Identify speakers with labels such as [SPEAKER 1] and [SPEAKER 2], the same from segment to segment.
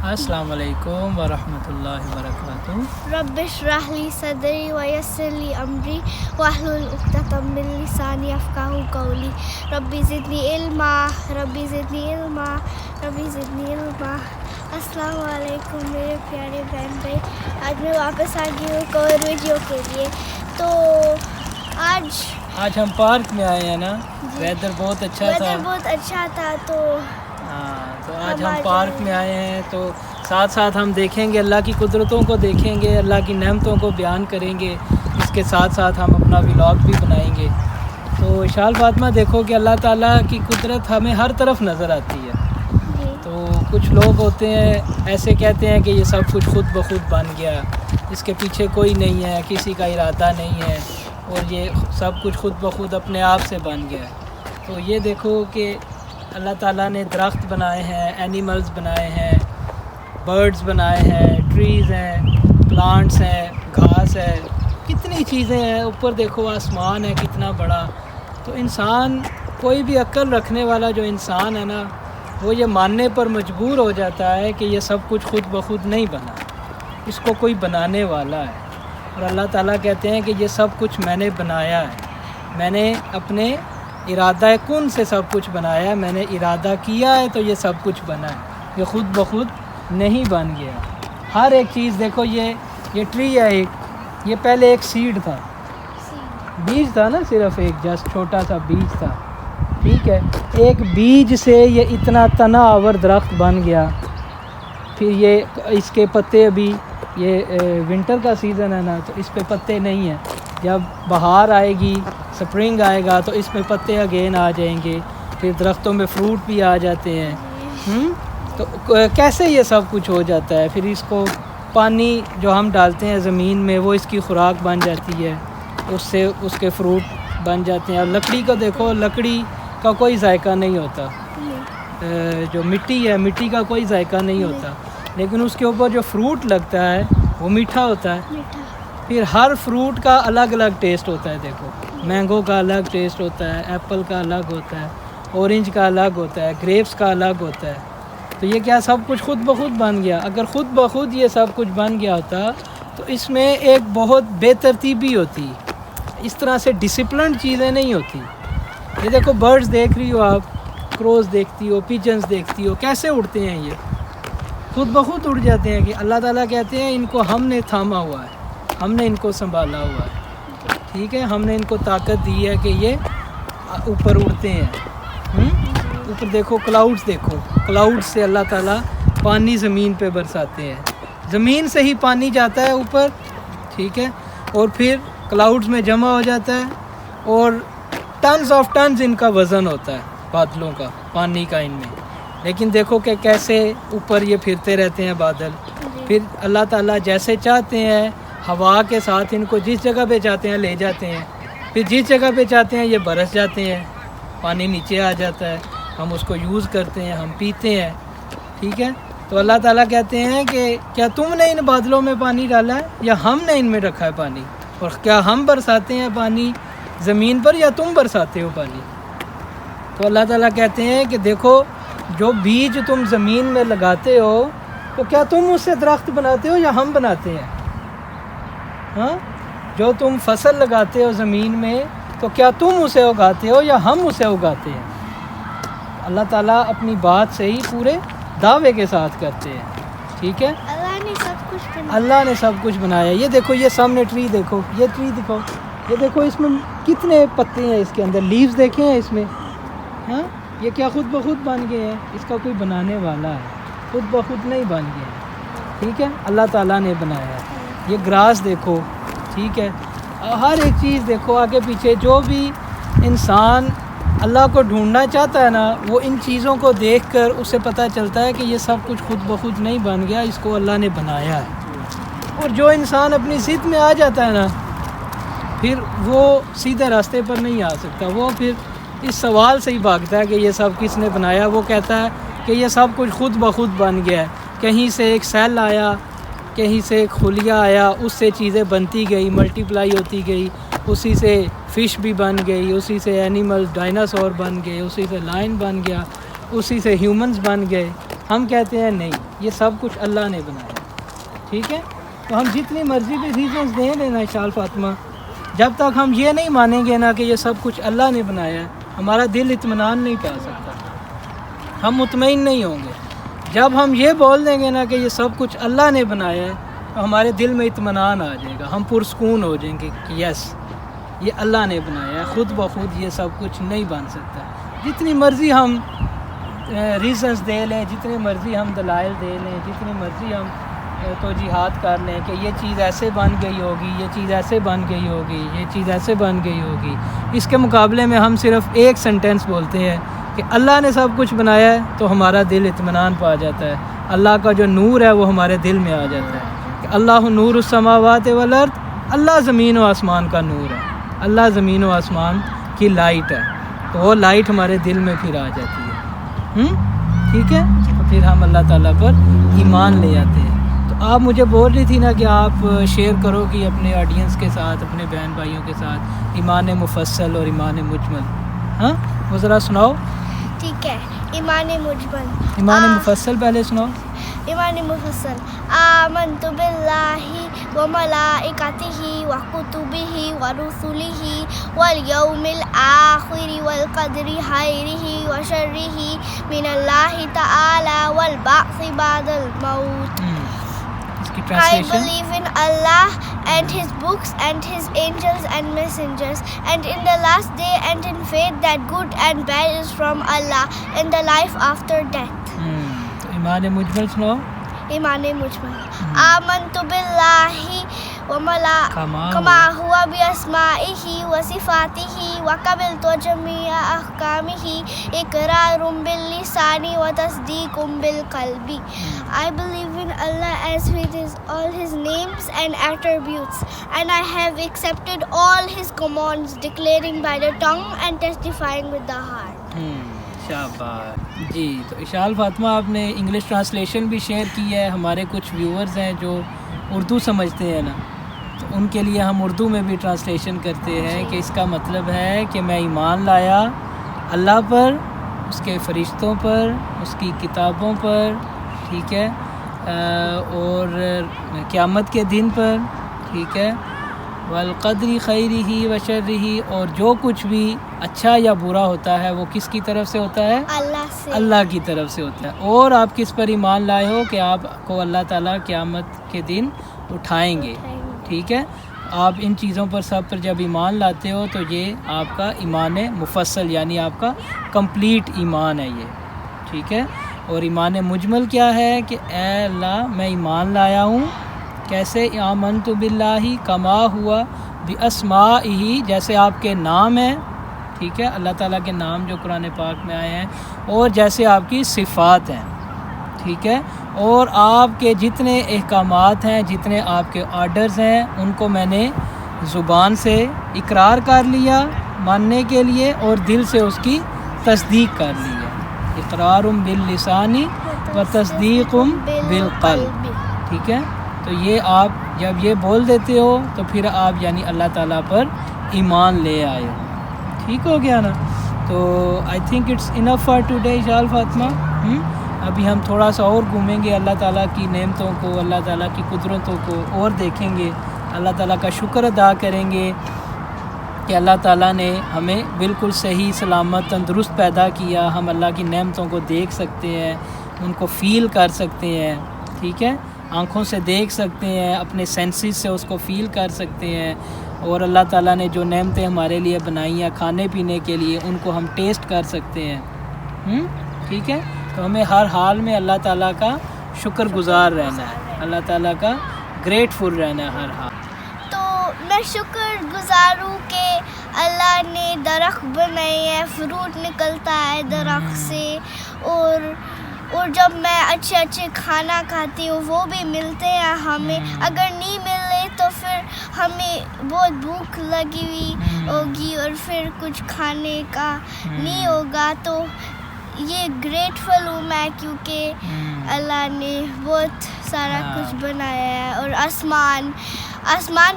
[SPEAKER 1] السلام علیکم ورحمۃ اللہ وبرکاتہ۔
[SPEAKER 2] رب اشرح لی صدری ویسر لی امری واحلل عقدۃ من لسانی یفقہوا قولی ربی زدنی علما ربی زدنی علما ربی زدنی علما۔ السلام علیکم میرے پیارے بہن بھائی، آج میں واپس آ گئی ہوں کور ویڈیو کے لیے۔ تو آج
[SPEAKER 1] ہم پارک میں آئے ہیں نا، ویدر بہت اچھا تھا۔
[SPEAKER 2] ویدر بہت اچھا تھا تو
[SPEAKER 1] آج ہم پارک میں آئے ہیں، تو ساتھ ساتھ ہم دیکھیں گے اللہ کی قدرتوں کو، دیکھیں گے اللہ کی نعمتوں کو بیان کریں گے، اس کے ساتھ ساتھ ہم اپنا ولاگ بھی بنائیں گے۔ تو اشال فاطمہ دیکھو کہ اللہ تعالیٰ کی قدرت ہمیں ہر طرف نظر آتی ہے۔ تو کچھ لوگ ہوتے ہیں ایسے کہتے ہیں کہ یہ سب کچھ خود بخود بن گیا، اس کے پیچھے کوئی نہیں ہے، کسی کا ارادہ نہیں ہے، اور یہ سب کچھ خود بخود اپنے آپ سے بن گیا ہے۔ تو یہ دیکھو کہ اللہ تعالیٰ نے درخت بنائے ہیں، اینیملز بنائے ہیں، برڈز بنائے ہیں، ٹریز ہیں، پلانٹس ہیں، گھاس ہے، کتنی چیزیں ہیں۔ اوپر دیکھو آسمان ہے کتنا بڑا۔ تو انسان، کوئی بھی عقل رکھنے والا جو انسان ہے نا، وہ یہ ماننے پر مجبور ہو جاتا ہے کہ یہ سب کچھ خود بخود نہیں بنا، اس کو کوئی بنانے والا ہے۔ اور اللہ تعالیٰ کہتے ہیں کہ یہ سب کچھ میں نے بنایا ہے، میں نے اپنے ارادہ کن سے سب کچھ بنایا ہے، میں نے ارادہ کیا ہے تو یہ سب کچھ بنا ہے، یہ خود بخود نہیں بن گیا۔ ہر ایک چیز دیکھو، یہ ٹری ہے ایک، یہ پہلے ایک سیڈ تھا، بیج تھا نا، صرف ایک جسٹ چھوٹا سا بیج تھا، ٹھیک ہے۔ ایک بیج سے یہ اتنا تنا آور درخت بن گیا۔ پھر یہ اس کے پتے، ابھی یہ ونٹر کا سیزن ہے نا، تو اس پہ پتے نہیں ہیں، جب بہار آئے گی، سپرنگ آئے گا تو اس میں پتے اگین آ جائیں گے، پھر درختوں میں فروٹ بھی آ جاتے ہیں۔ تو کیسے یہ سب کچھ ہو جاتا ہے؟ پھر اس کو پانی جو ہم ڈالتے ہیں زمین میں، وہ اس کی خوراک بن جاتی ہے، اس سے اس کے فروٹ بن جاتے ہیں۔ اور لکڑی کو دیکھو، لکڑی کا کوئی ذائقہ نہیں ہوتا، جو مٹی ہے، مٹی کا کوئی ذائقہ نہیں ہوتا، لیکن اس کے اوپر جو فروٹ لگتا ہے وہ میٹھا ہوتا ہے۔ پھر ہر فروٹ کا الگ الگ ٹیسٹ ہوتا ہے، دیکھو مینگو کا الگ ٹیسٹ ہوتا ہے، ایپل کا الگ ہوتا ہے، اورنج کا الگ ہوتا ہے، گریپس کا الگ ہوتا ہے۔ تو یہ کیا سب کچھ خود بخود بن گیا؟ اگر خود بخود یہ سب کچھ بن گیا ہوتا تو اس میں ایک بہت بے ترتیبی ہوتی، اس طرح سے ڈسپلنڈ چیزیں نہیں ہوتی۔ یہ دیکھو برڈز دیکھ رہی ہو آپ، کروز دیکھتی ہو، پیجنز دیکھتی ہو، کیسے اڑتے ہیں؟ یہ خود بخود اڑ جاتے ہیں کہ اللہ تعالیٰ کہتے ہیں ان کو ہم نے تھاما ہوا ہے، ہم نے ان کو سنبھالا ہوا ہے، ٹھیک ہے، ہم نے ان کو طاقت دی ہے کہ یہ اوپر اڑتے ہیں۔ اوپر دیکھو کلاؤڈز، دیکھو کلاؤڈ سے اللہ تعالیٰ پانی زمین پہ برساتے ہیں، زمین سے ہی پانی جاتا ہے اوپر، ٹھیک ہے، اور پھر کلاؤڈز میں جمع ہو جاتا ہے، اور ٹنز آف ٹنز ان کا وزن ہوتا ہے، بادلوں کا، پانی کا ان میں۔ لیکن دیکھو کہ کیسے اوپر یہ پھرتے رہتے ہیں بادل۔ پھر اللہ تعالیٰ جیسے چاہتے ہیں ہوا کے ساتھ ان کو جس جگہ پہ چاہتے ہیں لے جاتے ہیں، پھر جس جگہ پہ چاہتے ہیں یہ برس جاتے ہیں، پانی نیچے آ جاتا ہے، ہم اس کو یوز کرتے ہیں، ہم پیتے ہیں، ٹھیک ہے۔ تو اللہ تعالیٰ کہتے ہیں کہ کیا تم نے ان بادلوں میں پانی ڈالا ہے یا ہم نے ان میں رکھا ہے پانی؟ اور کیا ہم برساتے ہیں پانی زمین پر یا تم برساتے ہو پانی؟ تو اللہ تعالیٰ کہتے ہیں کہ دیکھو جو بیج تم زمین میں لگاتے ہو تو کیا تم اس سے درخت بناتے ہو یا ہم بناتے ہیں؟ ہاں، جو تم فصل لگاتے ہو زمین میں تو کیا تم اسے اگاتے ہو یا ہم اسے اگاتے ہیں؟ اللہ تعالیٰ اپنی بات سے ہی پورے دعوے کے ساتھ کرتے ہیں، ٹھیک ہے۔ اللہ نے سب کچھ بنایا۔ یہ دیکھو، یہ سامنے ٹری دیکھو، یہ ٹری دیکھو، یہ دیکھو اس میں کتنے پتے ہیں، اس کے اندر لیوز دیکھے ہیں اس میں، ہاں، یہ کیا خود بخود بن گئے ہیں؟ اس کا کوئی بنانے والا ہے، خود بخود نہیں بن گئے ہیں، ٹھیک ہے، اللہ تعالیٰ نے بنایا ہے۔ یہ گراس دیکھو، ٹھیک ہے، ہر ایک چیز دیکھو آگے پیچھے۔ جو بھی انسان اللہ کو ڈھونڈنا چاہتا ہے نا، وہ ان چیزوں کو دیکھ کر اسے پتہ چلتا ہے کہ یہ سب کچھ خود بخود نہیں بن گیا، اس کو اللہ نے بنایا ہے۔ اور جو انسان اپنی ضد میں آ جاتا ہے نا، پھر وہ سیدھے راستے پر نہیں آ سکتا، وہ پھر اس سوال سے ہی بھاگتا ہے کہ یہ سب کس نے بنایا۔ وہ کہتا ہے کہ یہ سب کچھ خود بخود بن گیا ہے، کہیں سے ایک سیل آیا، کہیں سے ایک خلیہ آیا، اس سے چیزیں بنتی گئی، ملٹیپلائی ہوتی گئی، اسی سے فش بھی بن گئی، اسی سے اینیمل ڈائناسور بن گئے، اسی سے لائن بن گیا، اسی سے ہیومنز بن گئے، ہم کہتے ہیں نہیں، یہ سب کچھ اللہ نے بنایا، ٹھیک ہے؟ تو ہم جتنی مرضی بھی ریزنس دیں لینا اشال فاطمہ، جب تک ہم یہ نہیں مانیں گے نا کہ یہ سب کچھ اللہ نے بنایا ہے، ہمارا دل اطمینان نہیں پا سکتا، ہم مطمئن نہیں ہوں گے۔ جب ہم یہ بول دیں گے نا کہ یہ سب کچھ اللہ نے بنایا ہے تو ہمارے دل میں اطمینان آ جائے گا، ہم پرسکون ہو جائیں گے کہ یس یہ اللہ نے بنایا ہے، خود بخود یہ سب کچھ نہیں بن سکتا۔ جتنی مرضی ہم ریزنس دے لیں، جتنے مرضی ہم دلائل دے لیں، جتنی مرضی ہم توجیحات کر لیں کہ یہ چیز ایسے بن گئی ہوگی، یہ چیز ایسے بن گئی ہوگی، یہ چیز ایسے بن گئی ہوگی، اس کے مقابلے میں ہم صرف ایک سینٹینس بولتے ہیں کہ اللہ نے سب کچھ بنایا ہے تو ہمارا دل اطمینان پا جاتا ہے، اللہ کا جو نور ہے وہ ہمارے دل میں آ جاتا ہے کہ اللہ نور السماوات والارض، اللہ زمین و آسمان کا نور ہے، اللہ زمین و آسمان کی لائٹ ہے، تو وہ لائٹ ہمارے دل میں پھر آ جاتی ہے، ٹھیک ہے؟ تو پھر ہم اللہ تعالیٰ پر ایمان لے آتے ہیں۔ تو آپ مجھے بول رہی تھی نا کہ آپ شیئر کرو گی اپنے آڈینس کے ساتھ، اپنے بہن بھائیوں کے ساتھ ایمان مفصل اور ایمان مجمل، ہاں وہ ذرا سناؤ۔
[SPEAKER 2] ٹھیک ہے، ایمان مجمل،
[SPEAKER 1] ایمان مفصل پہلے سناؤ۔
[SPEAKER 2] ایمان مفصل، آمنت باللہ وملائکتہ وکتبہ ورسلہ والیوم الآخر والقدر خیرہ وشرہ من اللہ تعالی والبعث بعد الموت۔ I believe in Allah and His books and His angels and messengers and in the last day and in faith that good and bad is from Allah and the life after death۔
[SPEAKER 1] ایمان مجمل سناؤ۔
[SPEAKER 2] ایمان مجمل، آمنت باللہ کما ہوا باسمائہ وصفاتہ وقبلت جمیع احکامہ اقرار باللسان وتصدیق بالقلب۔ I believe in Allah as with all His names and attributes, and I have accepted all His commands, declaring by the tongue and testifying with the heart۔
[SPEAKER 1] شاباش جی۔ تو اشال فاطمہ آپ نے انگلش ٹرانسلیشن بھی شیئر کی ہے، ہمارے کچھ ویورز ہیں جو اردو سمجھتے ہیں نا، تو ان کے لیے ہم اردو میں بھی ٹرانسلیشن کرتے ہیں کہ اس کا مطلب ہے کہ میں ایمان لایا اللہ پر، اس کے فرشتوں پر، اس کی کتابوں پر، ٹھیک ہے، اور قیامت کے دن پر، ٹھیک ہے، والقدر خیرہ وشرہ، اور جو کچھ بھی اچھا یا برا ہوتا ہے وہ کس کی طرف سے ہوتا ہے؟
[SPEAKER 2] اللہ سے،
[SPEAKER 1] اللہ کی طرف سے ہوتا ہے۔ اور آپ کس پر ایمان لائے ہو کہ آپ کو اللہ تعالیٰ قیامت کے دن اٹھائیں گے، ٹھیک ہے؟ آپ ان چیزوں پر سب پر جب ایمان لاتے ہو تو یہ آپ کا ایمان مفصل یعنی آپ کا کمپلیٹ ایمان ہے یہ، ٹھیک ہے؟ اور ایمان مجمل کیا ہے کہ اے اللہ میں ایمان لایا ہوں، کیسے؟ آمنت باللہ کما ہوا باسمائہ، جیسے آپ کے نام ہیں، ٹھیک ہے، اللہ تعالیٰ کے نام جو قرآن پاک میں آئے ہیں، اور جیسے آپ کی صفات ہیں، ٹھیک ہے، اور آپ کے جتنے احکامات ہیں، جتنے آپ کے آرڈرز ہیں، ان کو میں نے زبان سے اقرار کر لیا ماننے کے لیے اور دل سے اس کی تصدیق کر لی ہے۔ اقرار باللسان و تصدیق بالقلب، ٹھیک ہے؟ تو یہ آپ جب یہ بول دیتے ہو تو پھر آپ یعنی اللہ تعالیٰ پر ایمان لے آئے ہو، ٹھیک ہو گیا نا؟ تو I think it's enough for today Ashal Fatima. ابھی ہم تھوڑا سا اور گھومیں گے، اللہ تعالیٰ کی نعمتوں کو، اللہ تعالیٰ کی قدرتوں کو اور دیکھیں گے، اللہ تعالیٰ کا شکر ادا کریں گے کہ اللہ تعالیٰ نے ہمیں بالکل صحیح سلامت تندرست پیدا کیا، ہم اللہ کی نعمتوں کو دیکھ سکتے ہیں، ان کو فیل کر سکتے ہیں، ٹھیک ہے، آنکھوں سے دیکھ سکتے ہیں، اپنے سینسز سے اس کو فیل کر سکتے ہیں، اور اللہ تعالیٰ نے جو نعمتیں ہمارے لیے بنائی ہیں کھانے پینے کے لیے ان کو ہم ٹیسٹ کر سکتے ہیں، ٹھیک ہے؟ تو ہمیں ہر حال میں اللہ تعالیٰ کا شکر گزار رہنا ہے، اللہ تعالیٰ کا گریٹفل رہنا ہے ہر حال۔
[SPEAKER 2] تو میں شکر گزار ہوں کہ اللہ نے درخت بنائے ہیں، فروٹ نکلتا ہے درخت سے، اور جب میں اچھے کھانا کھاتی ہوں وہ بھی ملتے ہیں ہمیں، اگر نہیں ملے تو پھر ہمیں بہت بھوک لگی ہوئی ہوگی اور پھر کچھ کھانے کا نہیں ہوگا، تو یہ گریٹفل ہوں میں کیونکہ اللہ نے بہت سارا کچھ بنایا ہے، اور آسمان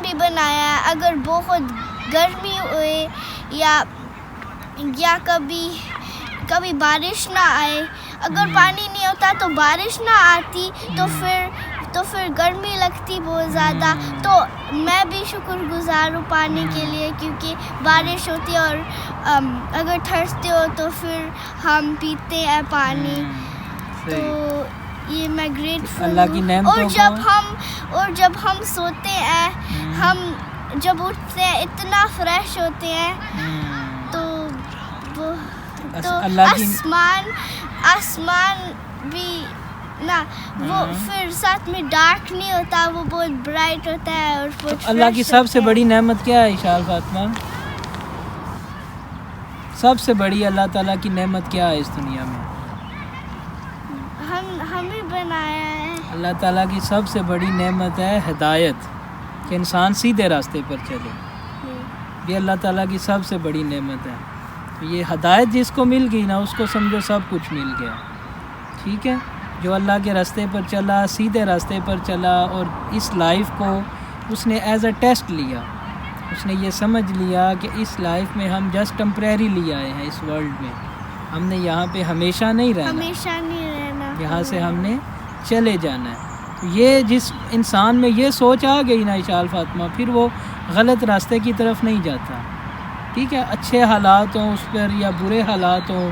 [SPEAKER 2] بھی بنایا ہے۔ اگر بہت گرمی ہوئے یا کبھی بارش نہ آئے، اگر پانی نہیں ہوتا تو بارش نہ آتی تو پھر گرمی لگتی بہت زیادہ. تو میں بھی شکر گزار ہوں پانی کے لیے کیونکہ بارش ہوتی ہے اور اگر تھرستے ہو تو پھر ہم پیتے ہیں پانی. تو یہ میں گریٹفل
[SPEAKER 1] اللہ کی
[SPEAKER 2] ہوں.
[SPEAKER 1] نعمتوں
[SPEAKER 2] اور جب ہم سوتے ہیں ہم جب اٹھتے ہیں اتنا فریش ہوتے ہیں. تو
[SPEAKER 1] اللہ کی
[SPEAKER 2] آسمان بھی نہ وہ پھر ساتھ میں ڈارک نہیں ہوتا, وہ بہت برائٹ ہوتا ہے اور بہت
[SPEAKER 1] اللہ کی سب سے بڑی نعمت کیا ہے اشال فاطمہ؟ سب سے بڑی اللہ تعالیٰ کی نعمت کیا ہے اس دنیا میں؟
[SPEAKER 2] ہمیں بنایا ہے.
[SPEAKER 1] اللہ تعالیٰ کی سب سے بڑی نعمت ہے ہدایت, کہ انسان سیدھے راستے پر چلے. یہ اللہ تعالیٰ کی سب سے بڑی نعمت ہے. یہ ہدایت جس کو مل گئی نا اس کو سمجھو سب کچھ مل گیا. ٹھیک ہے, جو اللہ کے راستے پر چلا, سیدھے راستے پر چلا اور اس لائف کو اس نے ایز اے ٹیسٹ لیا. اس نے یہ سمجھ لیا کہ اس لائف میں ہم جسٹ ٹمپریریلی آئے ہیں اس ورلڈ میں, ہم نے یہاں پہ ہمیشہ نہیں رہنا, یہاں سے ہم نے چلے جانا ہے. یہ جس انسان میں یہ سوچ آ گئی نا اشال فاطمہ, پھر وہ غلط راستے کی طرف نہیں جاتا. ٹھیک ہے, اچھے حالات ہوں اس پر یا برے حالات ہوں,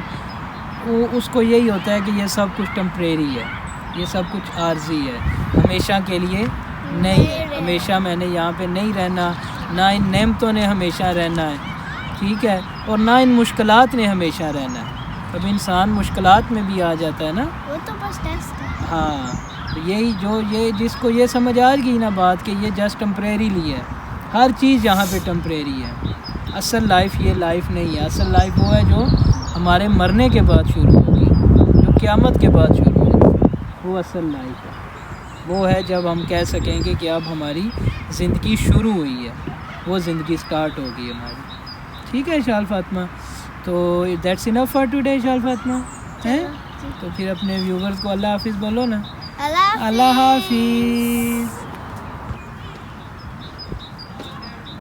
[SPEAKER 1] وہ اس کو یہی ہوتا ہے کہ یہ سب کچھ ٹمپریری ہے, یہ سب کچھ عارضی ہے, ہمیشہ کے لیے نہیں ہے. ہمیشہ میں نے یہاں پہ نہیں رہنا, نہ ان نعمتوں نے ہمیشہ رہنا ہے. ٹھیک ہے, اور نہ ان مشکلات نے ہمیشہ رہنا ہے. کبھی انسان مشکلات میں بھی آ جاتا ہے نا,
[SPEAKER 2] وہ تو بس ٹیسٹ ہے.
[SPEAKER 1] ہاں, تو یہی جس کو یہ سمجھ آ گئی نا بات کہ یہ جسٹ ٹمپریریلی ہے, ہر چیز یہاں پہ ٹمپریری ہے. اصل لائف یہ لائف نہیں ہے. اصل لائف وہ ہے جو ہمارے مرنے کے بعد شروع ہوگی, جو قیامت کے بعد شروع ہوگی, وہ اصل لائف ہے. وہ ہے جب ہم کہہ سکیں گے کہ اب ہماری زندگی شروع ہوئی ہے, وہ زندگی سٹارٹ ہوگی ہماری. ٹھیک ہے اشال فاطمہ, تو that's enough for today Ashal Fatima. تو پھر اپنے ویورز کو اللہ حافظ بولو نا.
[SPEAKER 2] اللہ
[SPEAKER 1] اللہ حافظ.